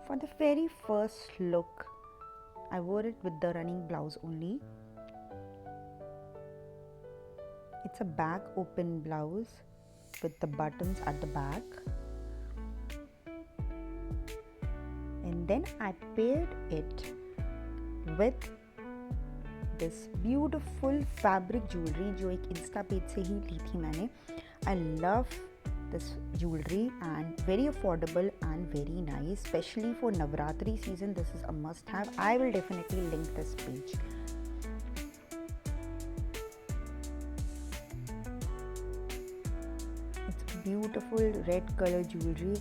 For the very first look, I wore it with the running blouse only. It's a back open blouse with the buttons at the back. And then I paired it with this beautiful fabric jewelry जो एक Insta page से ही ली थी मैंने. I love this jewelry and very affordable and very nice, especially for Navratri season. This is a must have. I will definitely link this page. It's beautiful red color jewelry.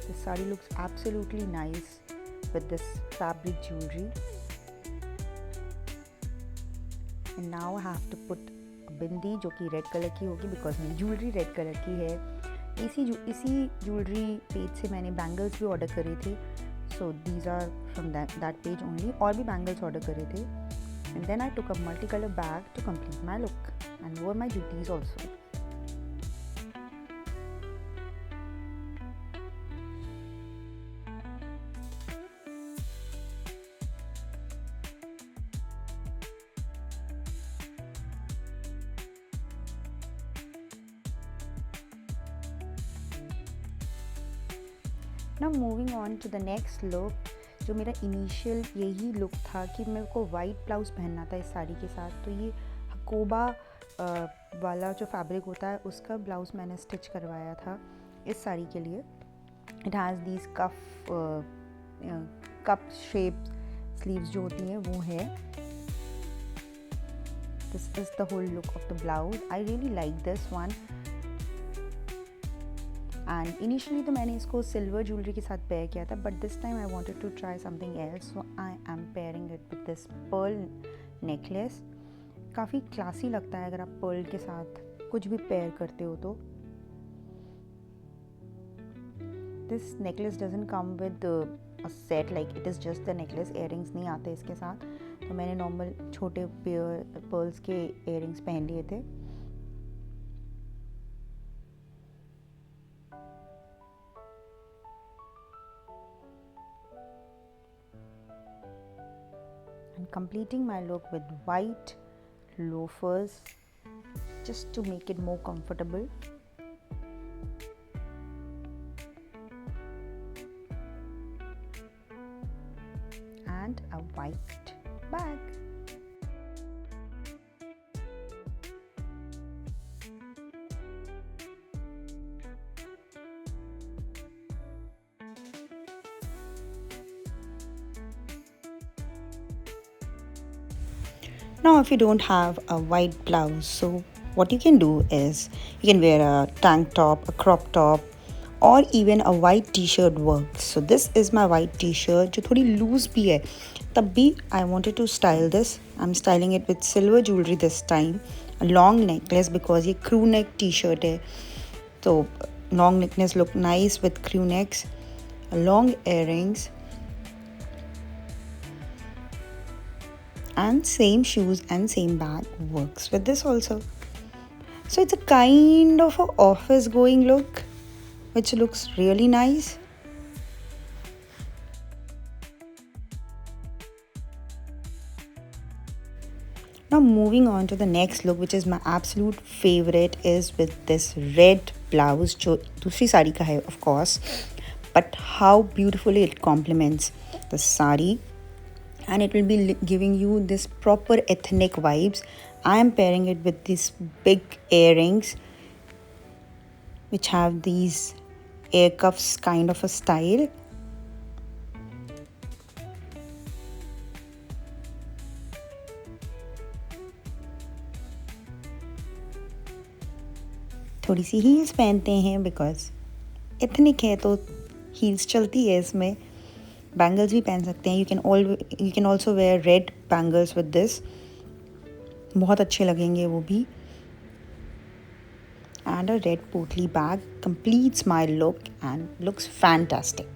This sari looks absolutely nice with this fabric jewelry. And now I have to put a bindi जो कि red colour की होगी because मेरी jewellery red colour की है. इसी jewellery page से मैंने बैंगल्स भी ऑर्डर करे थे. So these are from that page only. और भी बैंगल्स ऑर्डर करे थे. And then I took a multi colour bag to complete my look and wore my juttis also. Now moving on to the next look, जो मेरा initial यही look था कि मेरे को वाइट ब्लाउज़ पहनना था इस साड़ी के साथ. तो ये हकोबा वाला जो फैब्रिक होता है उसका ब्लाउज़ मैंने स्टिच करवाया था इस साड़ी के लिए. It has these cup shape sleeves जो होती हैं वो है. This is the whole look of the blouse. I really like this one. And initially तो मैंने इसको सिल्वर ज्वेलरी के साथ पेयर किया था, but this time I wanted to try something else, so I am pairing it with this pearl necklace. काफ़ी classy लगता है अगर आप पर्ल के साथ कुछ भी पेयर करते हो तो. This necklace doesn't come with a set, like it is just the necklace. Earrings नहीं आते इसके साथ, तो मैंने नॉर्मल छोटे पर्ल्स के इयररिंग्स पहन लिए थे. Completing my look with white loafers just to make it more comfortable. And a white bag. Now if you don't have a white blouse, so what you can do is you can wear a tank top, a crop top, or even a white t-shirt works. So this is my white t-shirt जो थोड़ी loose भी है. तब भी I wanted to style this. I'm styling it with silver jewelry this time. A long necklace because ये crew neck t-shirt है. So long necklace look nice with crew necks. Long earrings. And same shoes and same bag works with this also. So it's a kind of a office going look which looks really nice. Now moving on to the next look, which is my absolute favorite, is with this red blouse जो दूसरी साड़ी का है of course, but how beautifully it complements the sari. And it will be giving you this proper ethnic vibes. I am pairing it with these big earrings which have these ear cuffs kind of a style. थोड़ी सी heels पहनते हैं because ethnic है तो heels चलती है इसमें. Bangles भी पहन सकते हैं. You can also where red bangles with this. बहुत अच्छे लगेंगे वो भी. एंड अ रेड पोटली bag completes my look and looks fantastic.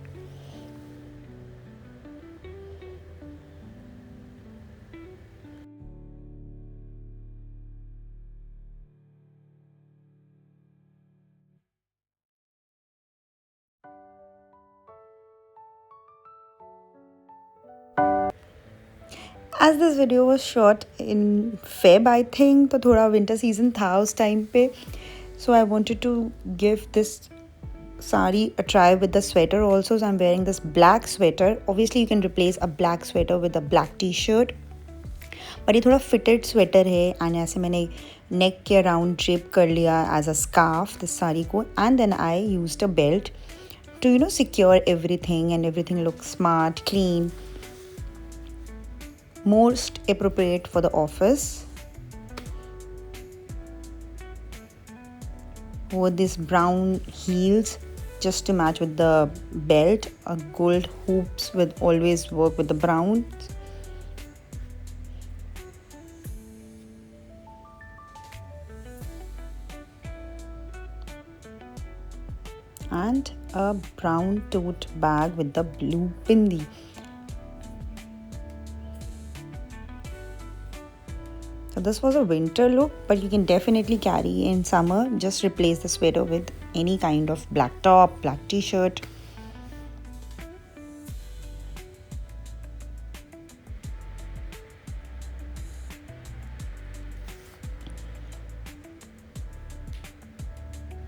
As this video was shot in Feb, I think, तो थोड़ा winter season था उस time पे. So I wanted to give this sari a try with the sweater also. So I'm wearing this black sweater. Obviously you can replace a black sweater with a black t-shirt. पर ये थोड़ा fitted sweater है and ऐसे मैंने नेक के around drape कर लिया as a scarf this sari को and then I used a belt to secure everything and everything looks smart, clean, most appropriate for the office. With these brown heels just to match with the belt, gold hoops with always work with the brown. And a brown tote bag with the blue bindi. So this was a winter look, but you can definitely carry in summer. Just replace the sweater with any kind of black top, black t-shirt.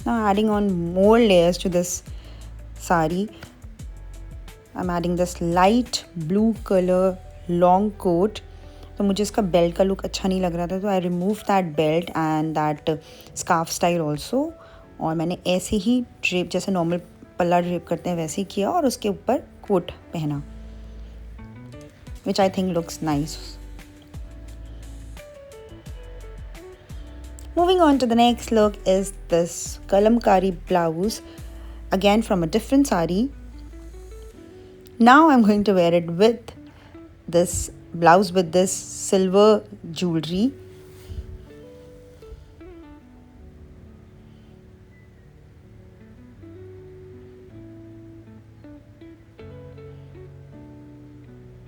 Now adding on more layers to this sari, I'm adding this light blue color long coat. तो मुझे इसका belt का look अच्छा नहीं लग रहा था तो I remove that belt and that scarf style also और मैंने ऐसे ही ड्रेप जैसे नॉर्मल पल्ला ड्रेप करते हैं वैसे ही किया और उसके ऊपर कोट पहना which I think looks nice. Moving on to the next look is this kalamkari blouse, again from a different sari. Now I'm going to wear it with this blouse with this silver jewelry.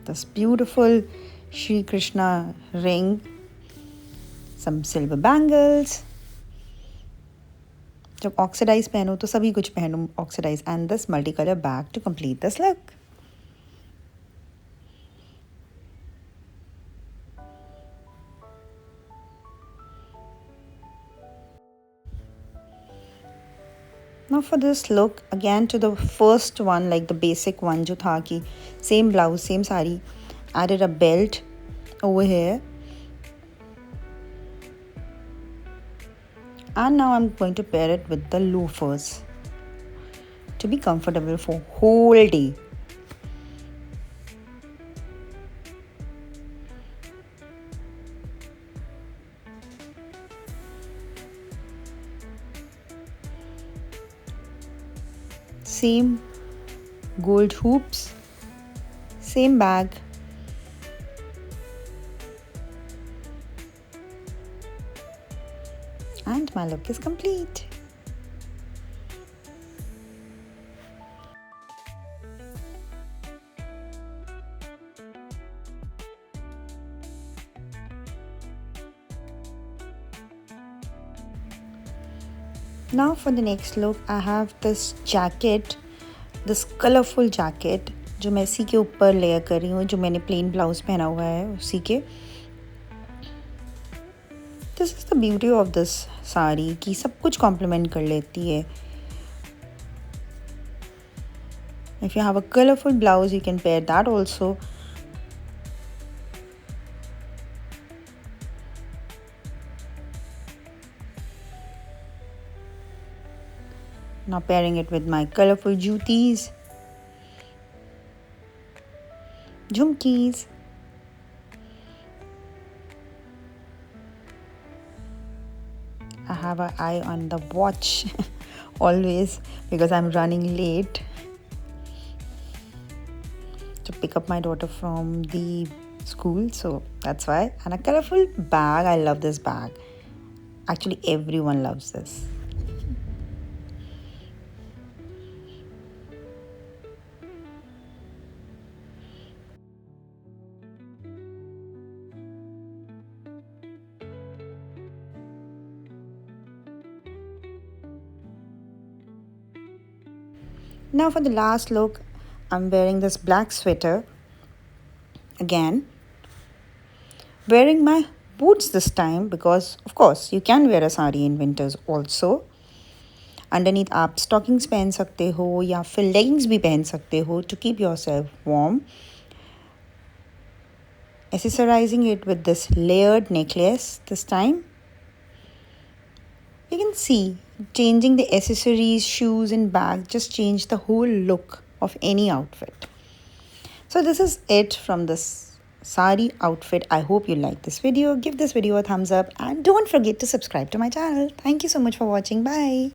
This beautiful Shri Krishna ring. Some silver bangles. जब oxidise पहनो तो सभी कुछ पहनो oxidise and this multi colour bag to complete this look. Now for this look, again to the first one, like the basic one जो था कि same blouse, same sari, added a belt over here. And now I'm going to pair it with the loafers to be comfortable for whole day. Same gold hoops, same bag. And my look is complete. Now for the next look, I have this jacket, this colorful jacket जो मैं इसी के ऊपर layer कर रही हूँ जो मैंने plain blouse पहना हुआ है उसी के. This is the beauty of this sari कि सब कुछ complement कर लेती है. If you have a colorful blouse, you can pair that also. Now pairing it with my colorful jutis, jhumkis. I have an eye on the watch always because I'm running late to pick up my daughter from the school, so that's why. And a colorful bag. I love this bag. Actually, everyone loves this. Now for the last look, I'm wearing this black sweater again. wearing my boots this time because of course you can wear a sari in winters also. Underneath आप stockings पहन सकते हो या फिर leggings भी पहन सकते हो to keep yourself warm. Accessorizing it with this layered necklace this time. You can see changing the accessories, shoes and bag just change the whole look of any outfit. So this is it from this sari outfit. I hope you like this video. Give this video a thumbs up and don't forget to subscribe to my channel. Thank you so much for watching. Bye.